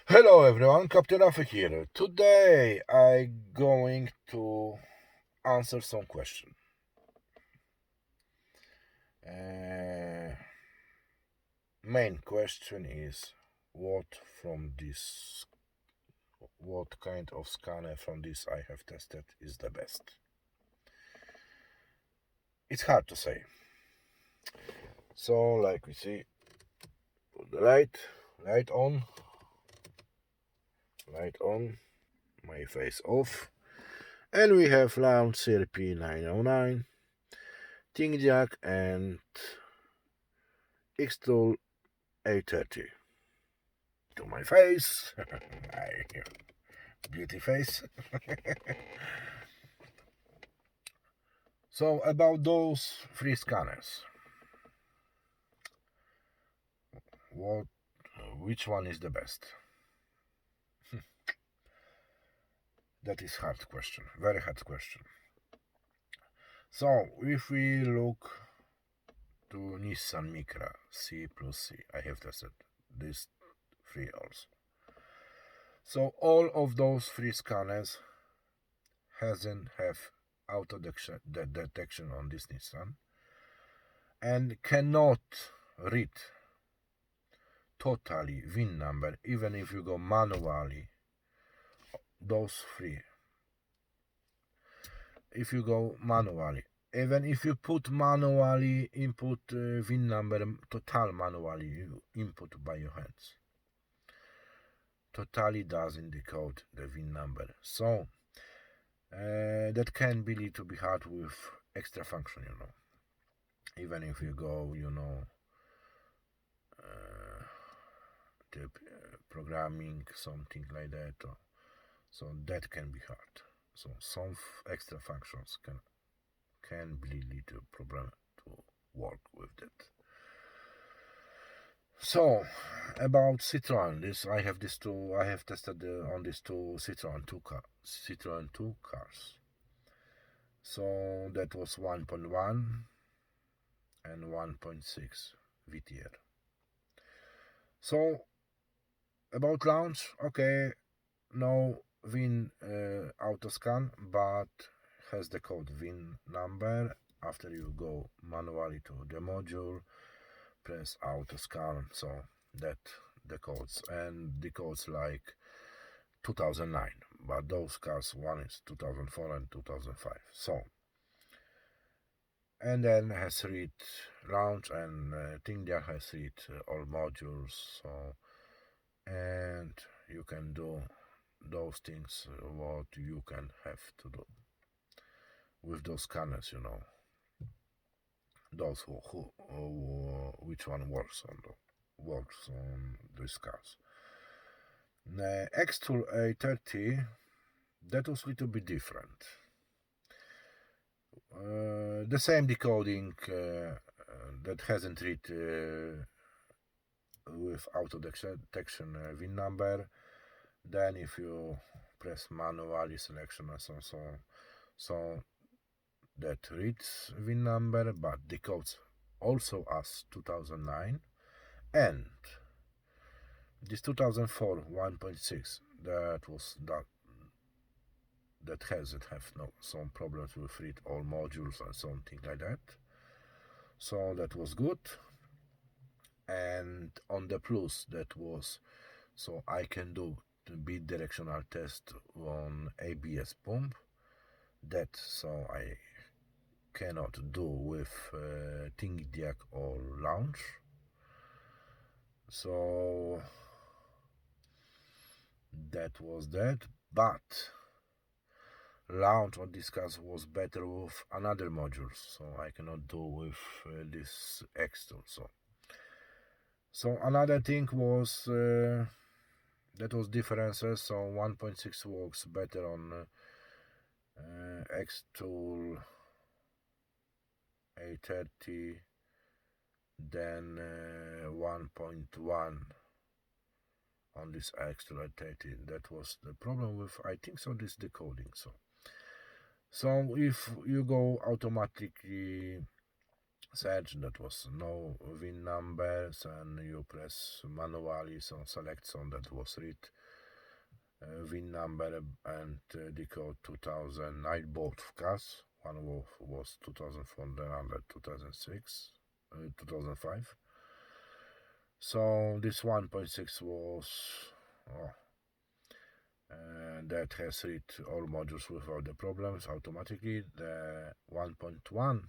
Hello everyone, Captain Rafa here. Today I'm going to answer some question. Main question is what kind of scanner from this I have tested is the best? It's hard to say. So like we see, put the light on, my face off, and we have launch CRP909, ThinkJack and Xtool 830 to my face, my beauty face. So about those free scanners, what, which one is the best? That is hard question, very hard question. So if we look to Nissan Micra C plus C, I have tested this free also. So all of those free scanners hasn't have auto detection on this Nissan and cannot read totally VIN number even if you go manually. Those three, if you go manually, even if you put manually input VIN number, total manually you input by your hands, totally doesn't decode the VIN number. So that can be a little bit hard with extra function, even if you go, the programming, something like that, so that can be hard. So some extra functions can be a little problem to work with that. So about Citroen, I have tested on these two Citroen 2 cars. So that was 1.1 and 1.6 VTR. So about launch, okay, no VIN auto scan, but has the code VIN number. After you go manually to the module, press auto scan, so that the codes like 2009, but those cars, one is 2004 and 2005. So and then has read launch and ThinkJack has read all modules. So and you can do those things what you can have to do with those scanners, those which one works on these cars. The Xtool A30, that was a little bit different. The same decoding that hasn't read with auto detection VIN number. Then if you press manually selection and so that reads VIN number but decodes also as 2009, and this 2004 1.6 that have no some problems with read all modules and something like that. So that was good. And on the plus, that was so I can do the bidirectional test on ABS pump. That so I cannot do with ThinkJack or launch. So that was that, but launch on this car was better with another modules, so I cannot do with this extra. So another thing was that was differences. So 1.6 works better on Xtool A30 than 1.1 on this Xtool A30. That was the problem with, I think so, this decoding. So if you go automatically search, that was no VIN numbers, and you press manually, so select, so that was read VIN number and decode 2000. I both cars. One was 2004, the other 2006, 2005. So this 1.6 was that has read all modules without the problems automatically. The 1.1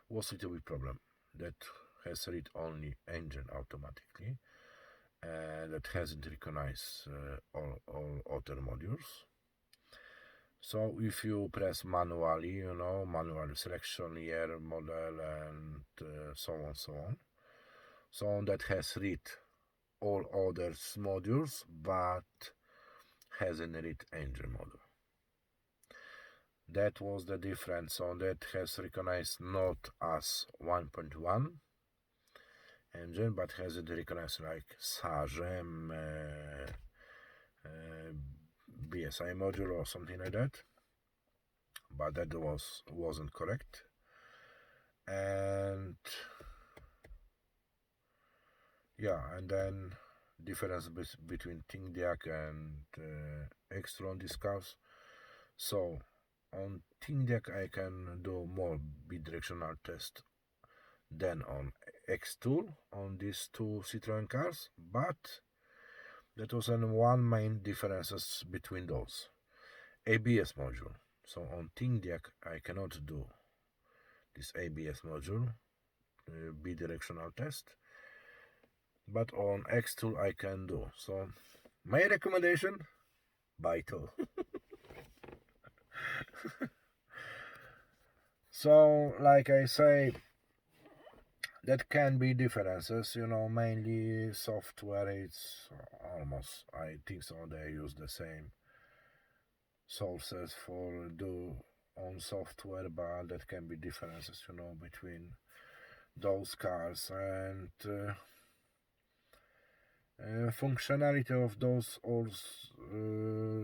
was a little bit problem. That has read only engine automatically, and that hasn't recognized all other modules. So if you press manually, manual selection, year, model, and so on. So that has read all other modules, but hasn't read engine module. That was the difference. So that has recognized not as 1.1 engine, but hasn't recognized like SAGEM, BSI module or something like that. But that wasn't correct. And yeah, and then difference between ThinkDiag and Extool on these cars. So on ThinkDiag I can do more bidirectional test than on Extool on these two Citroen cars, but that was one main differences between those. ABS module. So on ThinkDiag I cannot do this ABS module bidirectional test, but on Extool I can do. So my recommendation, buy two. So like I say, that can be differences, mainly software. It's almost, I think so, they use the same sources for do on software, but that can be differences, between those cars. And functionality of those old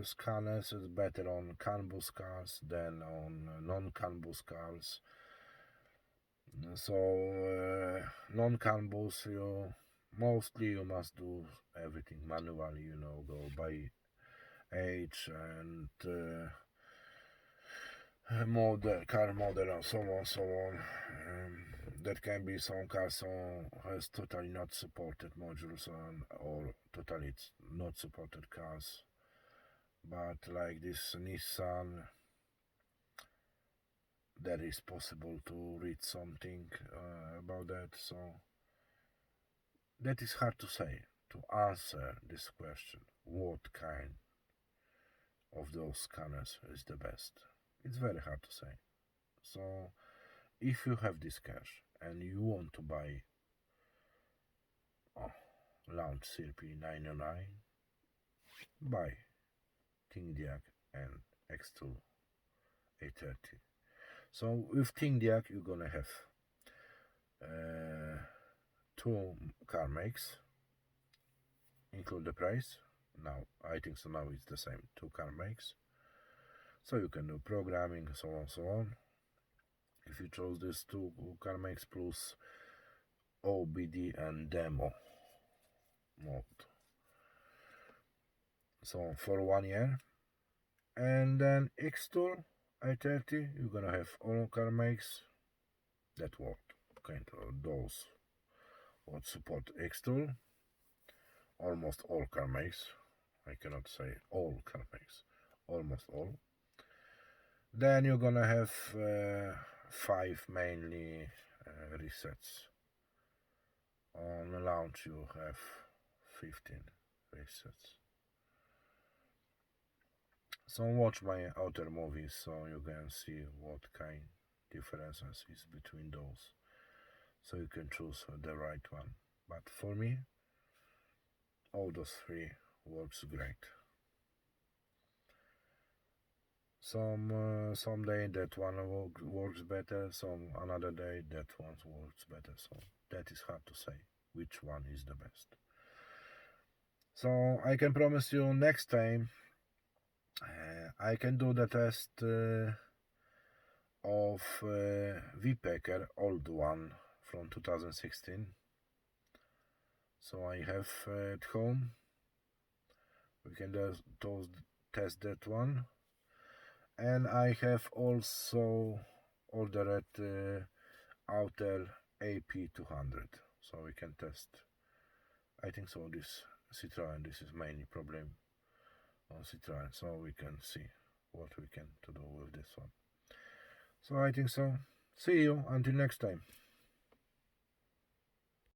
scanners is better on CAN bus cars than on non-CAN bus cars. So non-CAN bus, mostly you must do everything manually, go by age and car model and so on. That can be some cars has totally not supported modules or totally not supported cars, but like this Nissan, that is possible to read something about that. So that is hard to say, to answer this question, what kind of those scanners is the best. It's very hard to say. So if you have this cash and you want to buy Launch CRP 909, buy ThinkDiag and Extool 830. So with ThinkDiag you're gonna have two car makes, include the price. Now I think so, now it's the same, two car makes, so you can do programming, so on. If you chose this two car makes plus OBD and demo mode, so for 1 year. And then Extool 830, you're gonna have all car makes that work, kind of those what support Extool, almost all car makes. I cannot say all car makes, almost all. Then you're gonna have 5 mainly resets. On launch you have 15 resets. So watch my other movies so you can see what kind differences is between those, so you can choose the right one. But for me, all those 3 works great. Some day that one works better, another day that one works better. So that is hard to say which one is the best. So I can promise you next time I can do the test of VPacker, old one from 2016. So I have at home. We can test that one. And I have also ordered Autel AP200, so we can test. I think so this Citroen, this is mainly problem on Citroen, so we can see what we can to do with this one. So I think so. See you until next time.